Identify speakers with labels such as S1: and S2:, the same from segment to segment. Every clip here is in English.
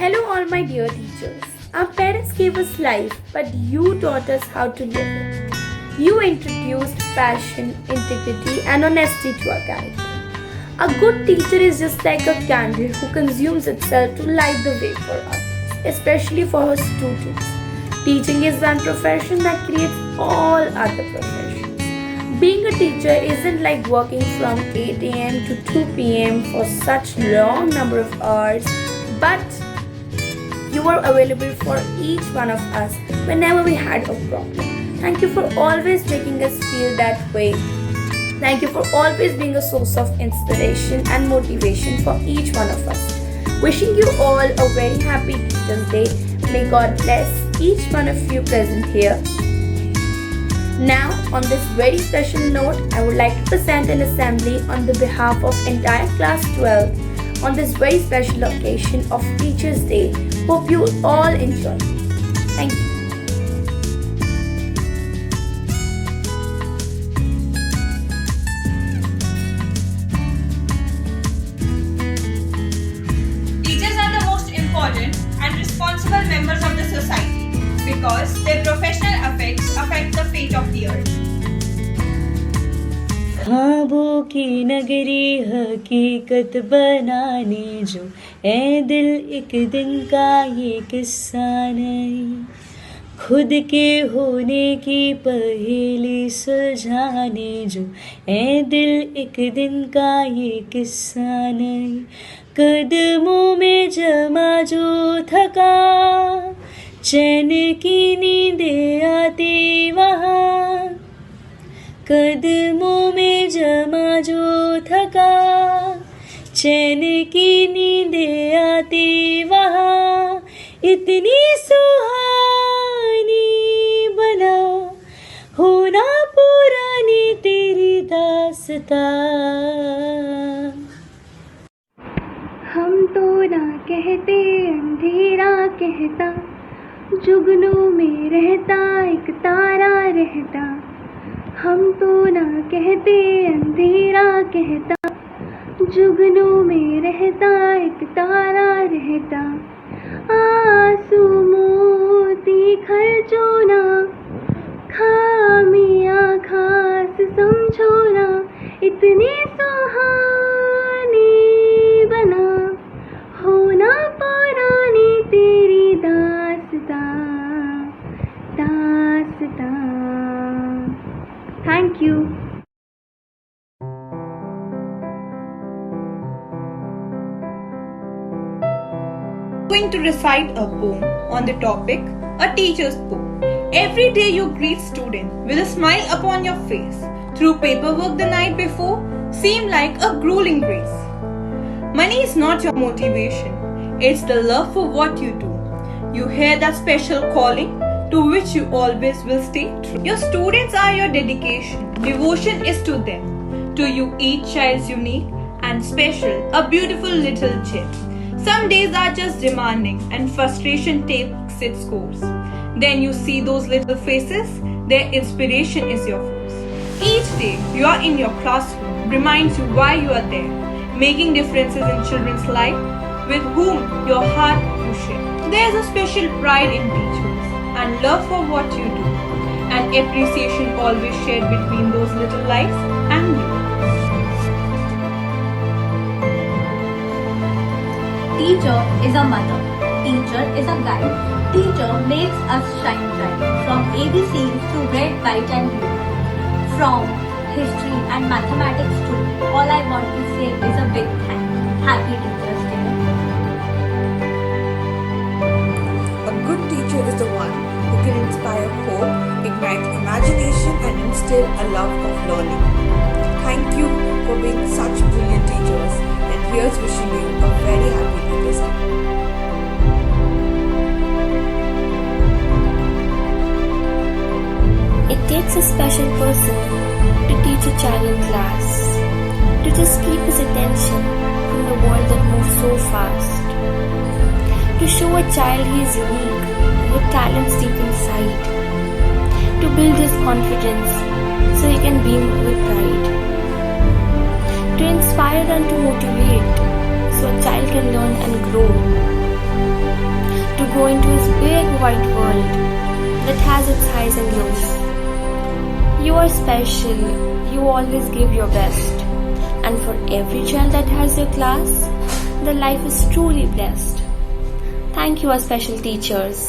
S1: Hello, all my dear teachers. Our parents gave us life, but you taught us how to live it. You introduced passion, integrity, and honesty to our character. A good teacher is just like a candle who consumes itself to light the way for others, especially for her students. Teaching is one profession that creates all other professions. Being a teacher isn't like working from 8 a.m. to 2 p.m. for such long number of hours, but you were available for each one of us whenever we had a problem. Thank you for always making us feel that way. Thank you for always being a source of inspiration and motivation for each one of us. Wishing you all a very happy Teachers' Day. May God bless each one of you present here. Now, on this very special note, I would like to present an assembly on the behalf of entire class 12 on this very special occasion of Teachers' Day. Hope you all enjoy. Thank you.
S2: Teachers are the most important and responsible members of the society because their professional effects affect the fate of the earth.
S3: ख्वाबों की नगरी हकीकत बनाने जो ए दिल एक दिन का ये किस्सा नहीं, खुद के होने की पहेली सुलझाने जो ए दिल एक दिन का ये किस्सा नहीं, कदमों में जमा जो थका चैन की नींदें आती वहाँ, कदमों में जमा जो थका चैन की नींदें आती वहाँ, इतनी सुहानी बना होना पुरानी तेरी दास्तां।
S1: हम तो ना कहते अंधेरा कहता, जुगनू में रहता एक तारा रहता। हम तो ना कहते अंधेरा कहता, जुगनू में रहता एक तारा रहता। आंसू मोती खर्चो ना, खामियां खास समझो ना, इतनी सुहानी बना होना पुरानी तेरी दास्तां दास्तां। Thank you.
S2: Going to recite a poem on the topic A Teacher's Poem. Every day you greet student with a smile upon your face. Through paperwork the night before seemed like a grueling race. Money is not your motivation, it's the love for what you do. You hear that special calling to which you always will stay true. Your students are your dedication. Devotion is to them. To you each child's unique and special, a beautiful little gem. Some days are just demanding and frustration takes its course. Then you see those little faces, their inspiration is your force. Each day you are in your classroom reminds you why you are there, making differences in children's life with whom your heart you share. There is a special pride in teachers and love for what you do, and appreciation always shared between those little lives and you.
S4: Teacher is a mother, teacher is a guide, teacher makes us shine bright, from ABCs to red, white and blue, from history and mathematics too. All I want to say is a big thank you. Happy Teachers' Day.
S5: A good teacher is the one who can inspire hope, ignite imagination and instill a love of learning. Thank you for being such brilliant teachers, and here's wishing you a very happy Teachers' Day.
S6: It takes a special person to teach a child in class, to just keep his attention from the world that moves so fast, to show a child he is unique with talents deep inside, to build his confidence so he can beam with pride, to inspire and to motivate so a child can learn and grow, white world that has its highs and lows. You are special, you always give your best. And for every child that has your class, the life is truly blessed. Thank you, our special teachers.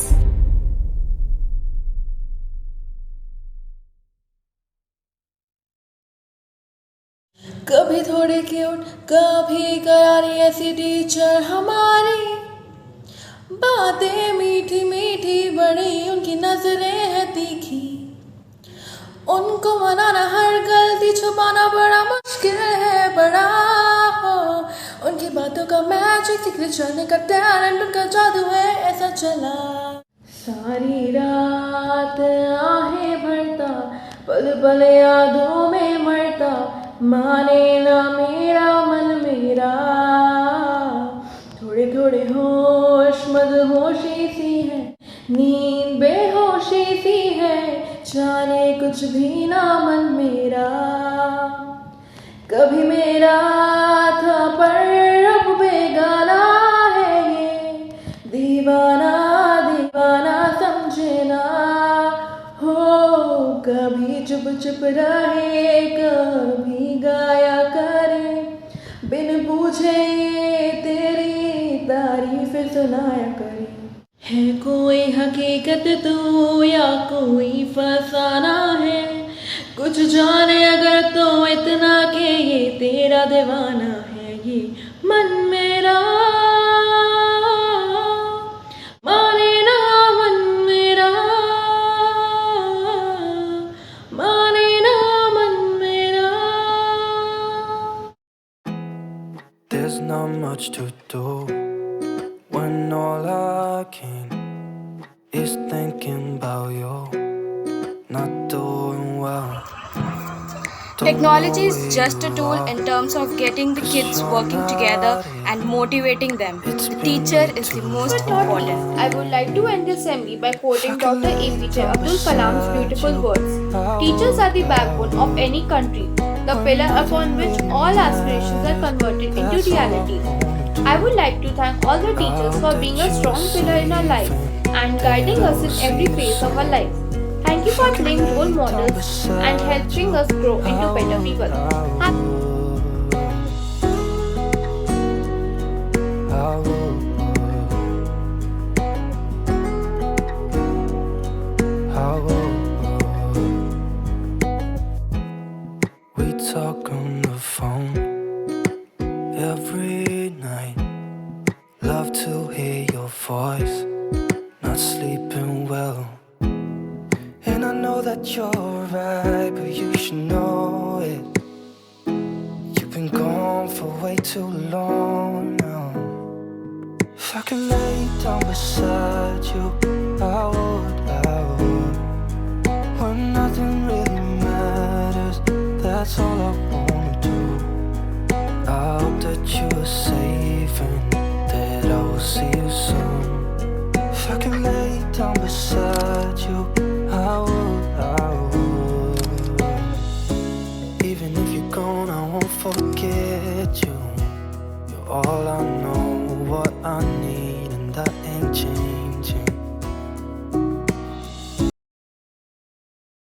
S7: कभी थोड़ी cute कभी करारी ऐसी teacher हमारी, बातें मीठी मीठी बड़ी उनकी नजरें हैं तीखी, उनको मनाना हर गलती छुपाना बड़ा मुश्किल है बड़ा हो, उनकी बातों का मैजिक जिक्र चलने का टैलेंट उनका जादू है ऐसा चला। सारी रात आहें भरता पल पल यादों में मरता, माने ना मेरा मन मेरा, थोड़े थोड़े होश मदहोशी सी है, नींद बेहोशी सी है, जाने कुछ भी ना मन मेरा। कभी मेरा था पर अब बेगाना है ये, दीवाना दीवाना समझे ना हो, कभी चुप चुप रहे कभी गाया करे, बिन पूछे ये तेरी तारीफ सुनाया करे। है कोई हकीकत तो या कोई फसाना है, कुछ जाने अगर तो इतना कि ये तेरा दीवाना है ये मन मेरा, माने ना मन मेरा, माने ना मन मेरा।
S8: There's not much to do when all I can is thinking about you not doing well.
S9: Technology is just a tool in terms of getting the kids working together and motivating them. The teacher is the most important.
S1: I would like to end the assembly by quoting Dr. APJ Abdul Kalam's beautiful words. Teachers are the backbone of any country, the pillar upon which all aspirations are converted into reality. I would like to thank all the teachers for being a strong pillar in our life and guiding us in every phase of our life. Thank you for playing role models and helping us grow into better people.
S8: We talk on the phone every night. Love to hear your voice. Not sleeping well. And I know that you're right, but you should know it. You've been gone for way too long now. If I could lay down beside you, I would. When nothing really matters, that's all I wanna do. I hope that you are safe and that I will see you soon. If I could lay down beside